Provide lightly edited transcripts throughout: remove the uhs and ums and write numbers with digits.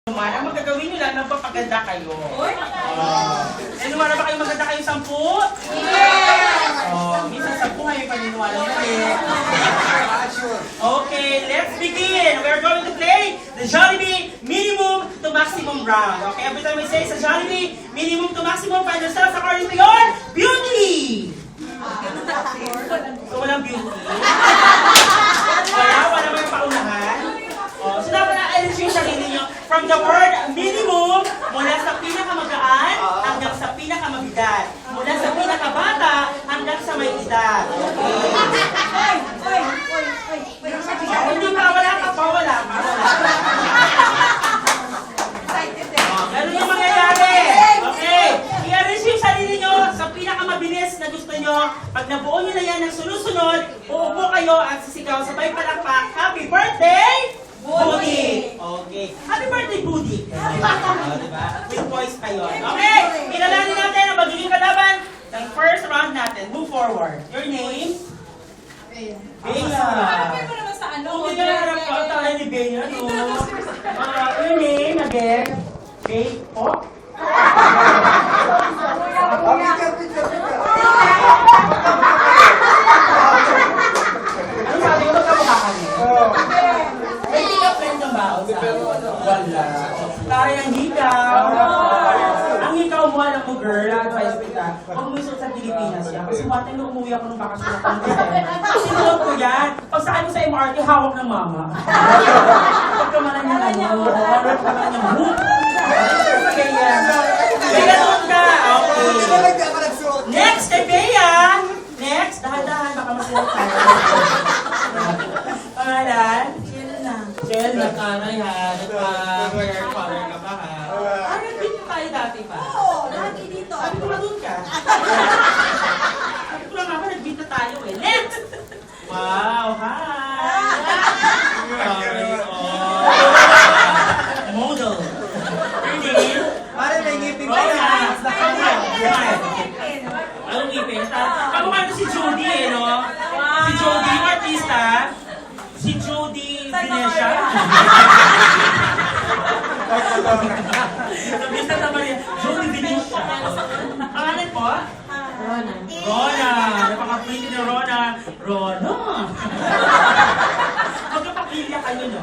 Ang magagawin nyo lang, magpapaganda kayo. Naniniwala ba kayo maganda kayo 10? Minsan 10 kayo paniniwala mali. Okay, let's begin. We're going to play the Jollibee Minimum to Maximum round. Okay, every time I say sa Jollibee Minimum to Maximum, find yourself according to your beauty. So, walang beauty. Wala may paunahan. So, dapat na-alis yung sarili nyo from the word minimum, mula sa pinakamagaan hanggang sa pinakamabigat. Mula sa pinakabata hanggang sa may edad. Okay. Hindi pa, wala ka pa, wala ka. Ganun yung mangyayari. Okay. I-arrange yung sarili nyo sa pinakamabilis na gusto nyo. Pag nabuo nyo na yan ng sunod-sunod, uupo kayo at sisigaw sabay palakpak. Happy birthday! Budi! Okay. Happy birthday, Budi! Diba? With voice kayo. Okay! Kilalanin natin ang magiging kalaban ng first round natin. Move forward. Your name? Bea. Harapin mo naman sa ano? Okay, harap ka. Ang tayo ni Bea, no? Your name again? Bea? Oh? Ano sabi ko? Magkamukha kami. May tika-friend ng baon sa akin. Wala. Tayo ng hikaw. Ang hikaw mo, alam mo girl, advice kita, huwag mo isuot sa Pilipinas yan. Kasi one time nung umuwi ako ng bakasyon ng Pilipinas, sinuot ko yan. Pag saan mo sa MRT, hawak ng mama. Pagkamalan niya lang mo. Pagkamalan niya mo. Kaya, Bea, doon ka. Okay. Next, kay Bea. Next, dahan-dahan, baka masilat tayo. Pangalan? Chel na kanay ha. Nagpa-hair color ka pa ha. Nag-beat na tayo dati pa. Oo, lagi dito. Sabi ko doon ka. Sabi ko lang ako, nag-beat na tayo eh. Next! Wow, hi! Model. Your name? Parang may ngipin ka Rona. na. Anong ngipin? Kamukha na si Jody eh, no? Si Jody, yung artista. Si Jody Venecia. Nabista na Maria. Jody Venecia. Pangalan po? Rona. Rona. Napaka-pretty na Rona. Rona. Magkapakilya kayo, no?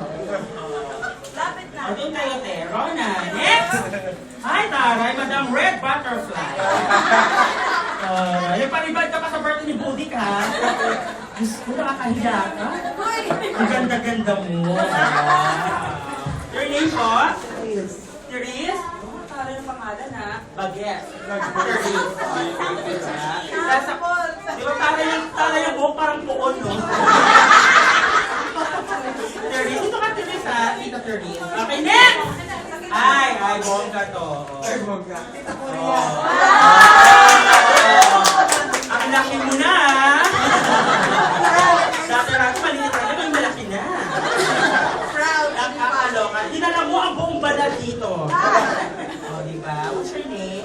Lapit na. O, doon kayo, te. Rona. Next! Hi, taray. Madam Red Butterfly. Yung panibad ka pa sa birthday ni Budik, ha? Diyos ko, nakakahiya ka. Ang ganda-ganda mo. Your name po? Therese? Oh, tara yung pangalan, ha? Baguette. Therese. Di ba tara yung buhok parang puon, no? Therese. Ito ka, Therese, ha? Tita Therese. Okay, next! Ay, bongga to. Ay, bongga. Ang laki mo na, ha? Dati rato, maliit ka lang, malaki na. Proud. Nakakaloka. Dinala mo ang buong balat dito. O, diba? What's your name?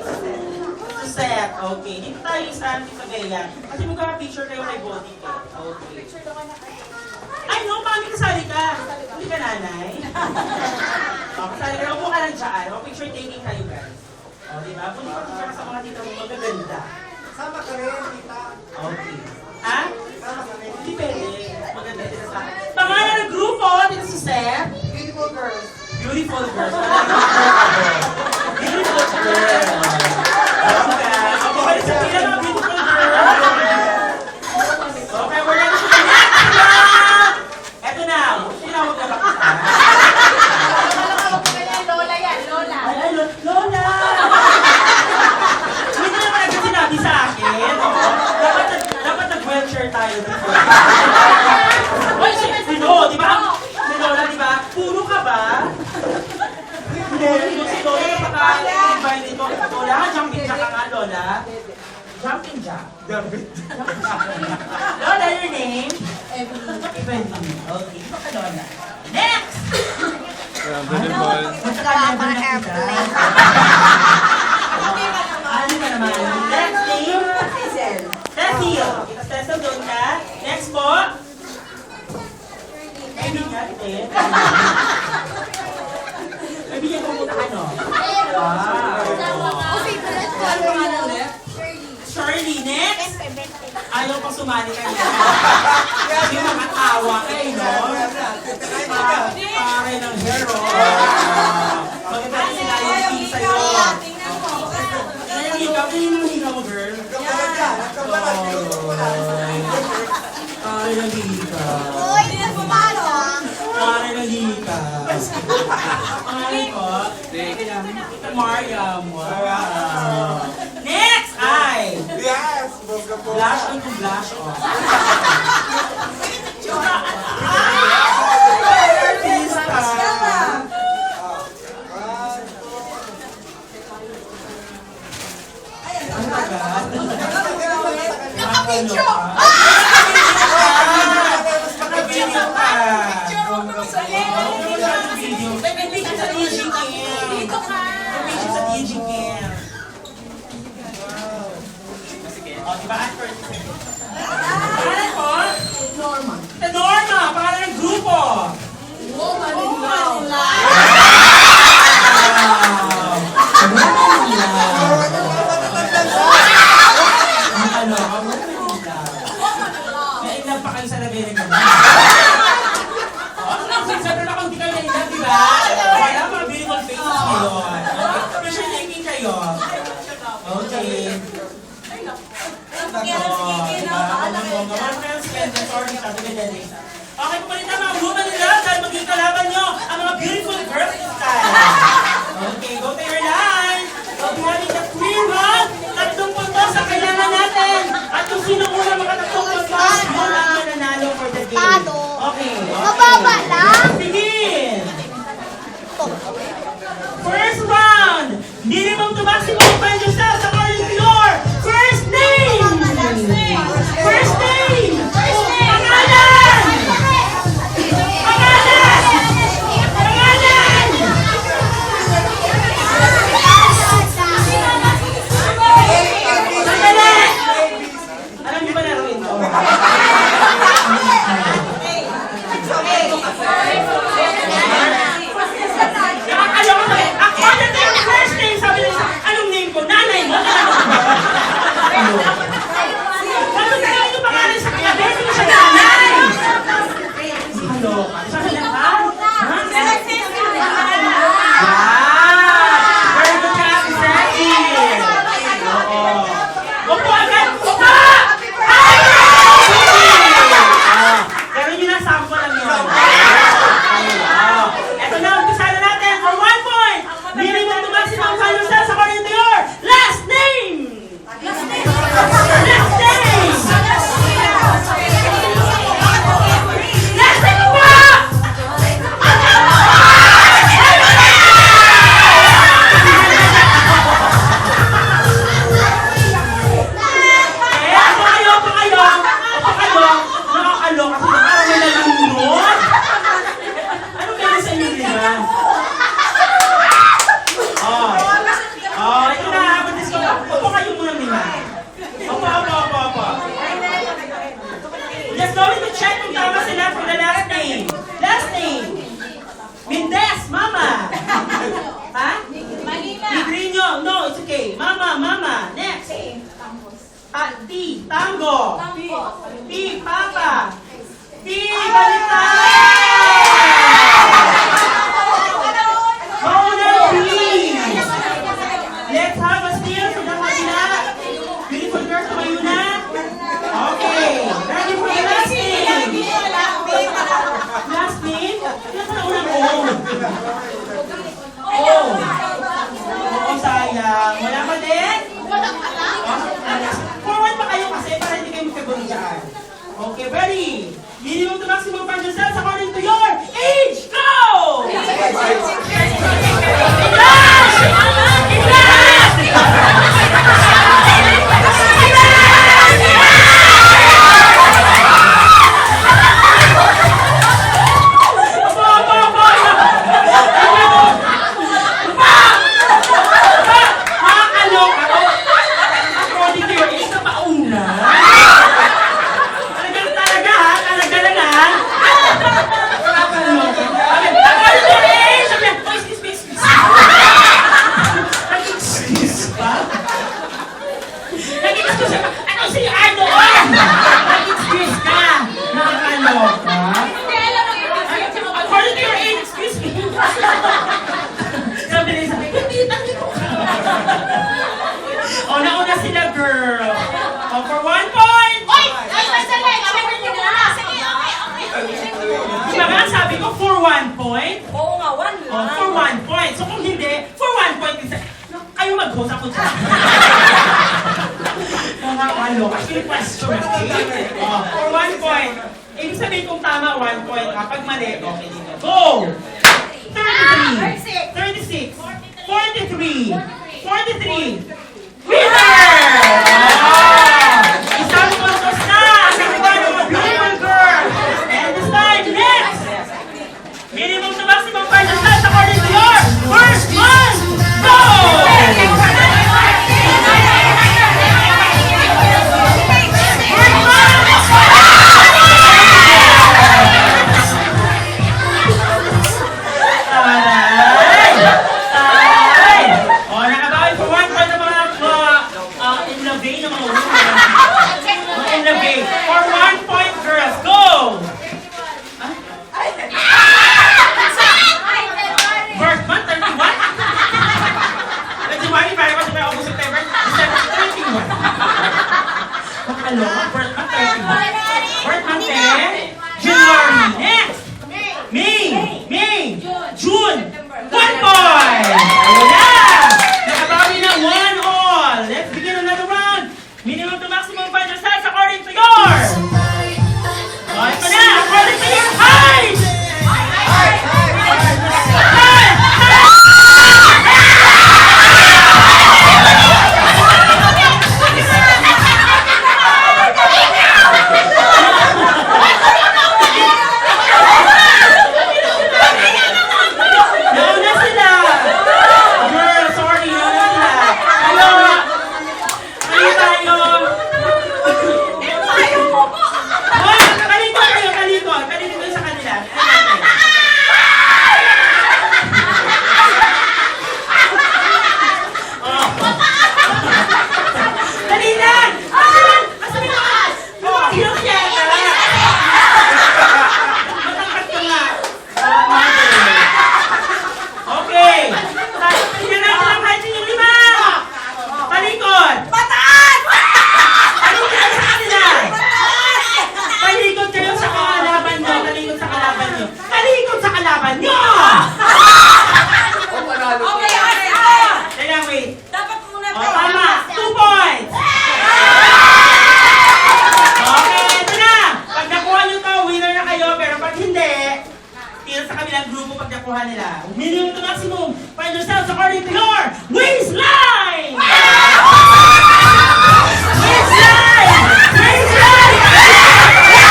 Seth. Okay. Dito tayo sa Bea. Kasi magkaka-picture kayo kay Body. Okay. Ay, no, mami, kasali ka. Hindi ka nanay. O, kasali ka. Upo ka lang dyan. O, picture taking kayo, guys. O, diba? Punta ka sa mga tita mo magaganda. Sama ka rin, tita. Okay. Ha? Sama ka rin. Hindi pwede. Maganda din sa akin. Pangalan ng grupo, dito si Seth. Beautiful girls. Beautiful girls. Beautiful girls. Okay. Ako kayo sa pila mga beautiful girls. Okay, we're ready to the next round. Eto na. Tinawag na ba kita? Lola yan, Lola. Ay, Lola. Hindi na naman agad sinabi sa akin. Dapat nag-wheelchair tayo dito. Oy, si Lola, di ba? Puro ka ba? Hindi, si Lola napaka-invite dito. Lola, jumping jack ka nga, Lola. Jumping jack. Lola, your name? Evelyn. Okay, ito ka, Lola. Next! Para airplane. Ano ka naman? Next name? Cecil. Cecil. Cecil, doon ka. Next po? Kaibigan, eh. Nabigyan ko muna ano? Ano nga lang ulit? Shirley, next! Ayaw pa sumali kanina. Kasi makatawa kayo, no? Pare ng hero. Maganda rin sila yung team sa'yo. Kaya ikaw, kanina ang higa mo, girl. Pare ng hika. Pare ng hika. Pare ko. Mariam. Wow. Next ay Yes! Bongga po. blush on to blush off. Artista. Ang tagal. Nakapicture! Nakapicture ka! Video. May picture sa DJ Cam. Dito ka. May picture sa DJ Cam. O, diba? Pangalan ko? Norma. Sa Norma! Pangalan ng grupo! Woman in love. Ano? Nainlove pa kayo sa labirin ko. Sabi na kung di kayo nainlove, di ba? Wala mga beautiful faces ngayon. Pressure taking kayo. Okay. Okay, pumalit na mga woman in love dahil maging kalaban nyo ang mga beautiful girls this time. Okay, go to your line. We'll be having the free round. 3 puntos ang kailangan natin. At kung sino una makatatlong puntos, yun ang mananalo for the game. Okay. Mababa lang. Begin! First round! Minimum to maximum find yourself according to your first name! First name! Pangalan! Pangalan! Pangalan! Sandali! Alam niyo ba naroon ito? Nakakaloka ba? Ako na yung first name, sabi nila sa anong name ko? Nanay mo? Ano na yung pangalan sa kanya? Hindi mo siya nanay! Nakakaloka. Sasalang ka? Ha? Very good job, Zaki! Oo. Upo agad! Upo! Pero yun ang sample lang yun. Ito na, umpisa na natin for 1 point! Minimum to maximum find yourselves according to your last name! Last name! Last name mo ba? Eh, ako kayo! Nakakaloka sila. Parang may nalunod. Ano kaya sa inyo nila? Ito na, matis ko. Opo kayo muna nila. Opo. Just going to check kung tama sila for the last name. Last name. Mendez, Mama. Ha? Negreño. No, it's okay. Mama. Next. T, Tango. P, Papa. P, Baliktad. Mona, please. Let's have a steal for the kabila. Beautiful girls, tumayo na. Okay. Ready for the last name. Last name? Ilan ka na unang O? Oo, sayang. Wala pa din? Forward pa kayo kasi para hindi kayo point? Oo nga, one Oh, lang. for 1 point. So kung hindi, for 1 point isa. Kayo mag-host ako dyan. Nakakalo. Actually, question. Oh, for 1 point. Ibig sabihin kung tama, 1 point. Kapag mali, okay dito. Go! 33. 36. 43. 43. Winner! Oh! Isang puntos na! Sa kabalo ng beautiful girl! And this time, next! Minimum to maximum final stats according to your first one! Go! Taray! Taray! O, nakabawi for 1 point ng mga in the vein ng mga women. Mga in the vein. For 1 point, girls, go! First month, 31? 31, para kasi may August, September, December, 31. Makaloka, first month, 31. First month, 10. January. Next! May! June! 1 point! Ayun na! Nakabawi na 1 all. Let's begin another round. Minimum to maximum final stats according to yours. O, ito na! According to your height! Height! Nauna sila! Girl, sorry, nauna sila. Kayo tayo. Hoy, kalikot kayo, kalikot. Kalikot kayo sa kanila. Oh. Dali na! Asan yung taas? Oh, hirap yata. Matangkat ka nga. Okay. Tingnan natin ang height ninyong 5. Talikod. Talikod kayo sa kanila. Talikod kayo sa kalaban nyo. Talikod sa kalaban nyo. Talikod sa kalaban nyo! Okay. Kailangan wait. Dapat muna O, tama. 2 points. Okay, ito na. Pag nakuha nyo to, winner na kayo. Pero pag hindi, tira sa kabilang grupo pag nakuha nila. Minimum to maximum. Find yourselves according to your waistline! Waistline! Waistline!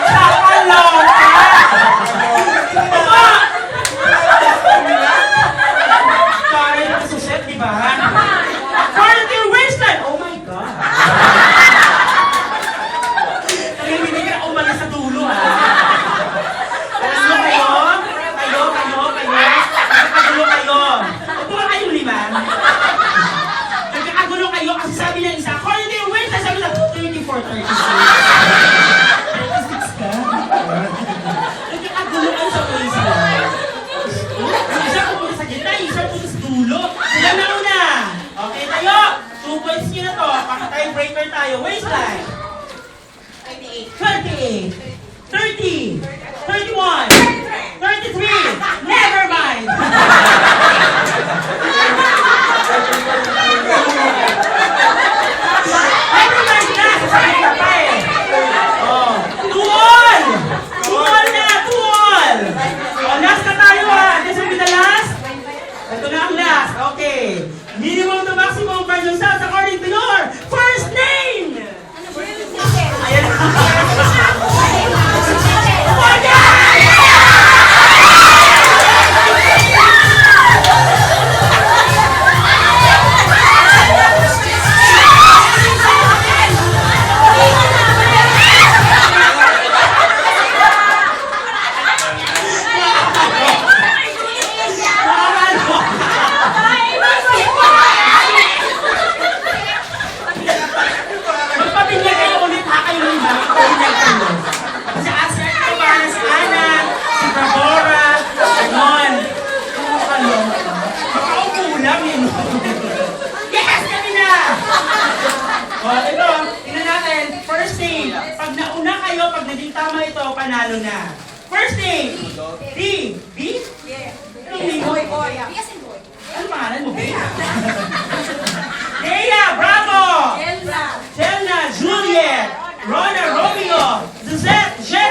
Nakakaloka! Aba! Taray na sa chef, di ba? According to your waistline! Oh my God! Kaya hindi ka umalis sa dulo, ha? Alam mo kayo? Nagkakagulo kayo. Ito ba kayong 5? Nagkakagulo kayo kasi sabi ng isa, according to your waistline, sabi na 34, 36. 36 ka? Nagkakagulo kayo sa waistline. Yung isa pupunta sa gitna, yung isa pupunta sa dulo. Sila na una. Okay tayo? 2 points nyo na to. Paka-tiebreaker tayo. Waistline. 28. 30. 31. 33. Never mind. Never mind na. Sasabihin ka pa eh. Oh. 2 all. 2 all na. 2 all. Oh, last na tayo ha. This will be the last. Ito na ang last. Okay. Minimum to maximum by yourselves according to your first name. Ayan. hindi tama ito, panalo na. First name, D. B? Anong name mo? Ano pangalan mo, B? Dea, bravo! Elsa. Selna, Juliet, Rona, Romeo, Suzette, Jen,